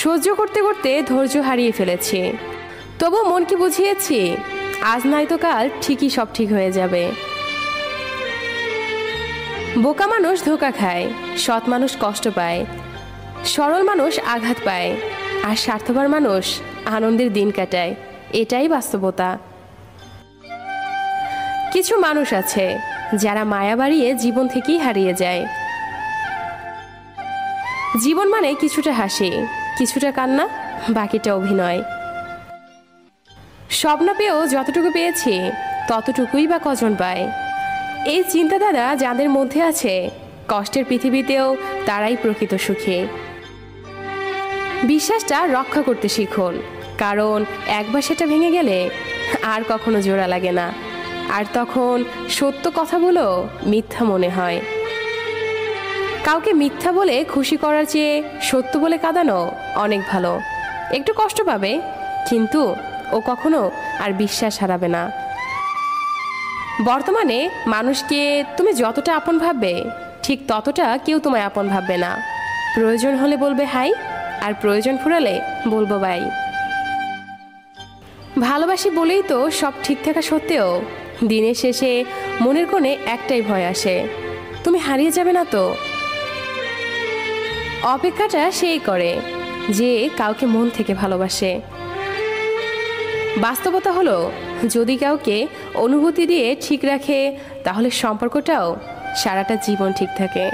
সহ্য করতে করতে ধৈর্য হারিয়ে ফেলেছি, তবু মনকে বুঝিয়েছি আজ নয়তো কাল ঠিকই সব ঠিক হয়ে যাবে। বোকা মানুষ ধোঁকা খায়, সৎ মানুষ কষ্ট পায়, সরল মানুষ আঘাত পায়, আর স্বার্থপর মানুষ আনন্দের দিন কাটায়। এটাই বাস্তবতা। কিছু মানুষ আছে যারা মায়া বাড়িয়ে জীবন থেকেই হারিয়ে যায়। জীবন মানে কিছুটা হাসি, কিছুটা কান্না, বাকিটা অভিনয়। স্বপ্ন পেয়েও যতটুকু পেয়েছি ততটুকুই বা কজন পায়। এই চিন্তাধারা যাদের মধ্যে আছে, কষ্টের পৃথিবীতেও তারাই প্রকৃত সুখী। বিশ্বাসটা রক্ষা করতে শিখুন, কারণ একবার সেটা ভেঙে গেলে আর কখনো জোড়া লাগে না, আর তখন সত্য কথাগুলো মিথ্যা মনে হয়। কাউকে মিথ্যা বলে খুশি করার চেয়ে সত্য বলে কাঁদানো অনেক ভালো। একটু কষ্ট পাবে, কিন্তু ও কখনো আর বিশ্বাস হারাবে না। বর্তমানে মানুষকে তুমি যতটা আপন ভাববে, ঠিক ততটা কেউ তোমায় আপন ভাববে না। প্রয়োজন হলে বলবে হাই, আর প্রয়োজন ফুরালে বলবো বাই। ভালোবাসি বলেই তো সব ঠিক থাকা সত্ত্বেও দিনের শেষে মনের কোণে একটাই ভয় আসে, তুমি হারিয়ে যাবে না তো। অপেক্ষাটা সেই করে যে কাউকে মন থেকে ভালোবাসে। বাস্তবতা হলো, যদি কাউকে অনুভূতি দিয়ে ঠিক রাখে, তাহলে সম্পর্কটাও সারাটা জীবন ঠিক থাকে।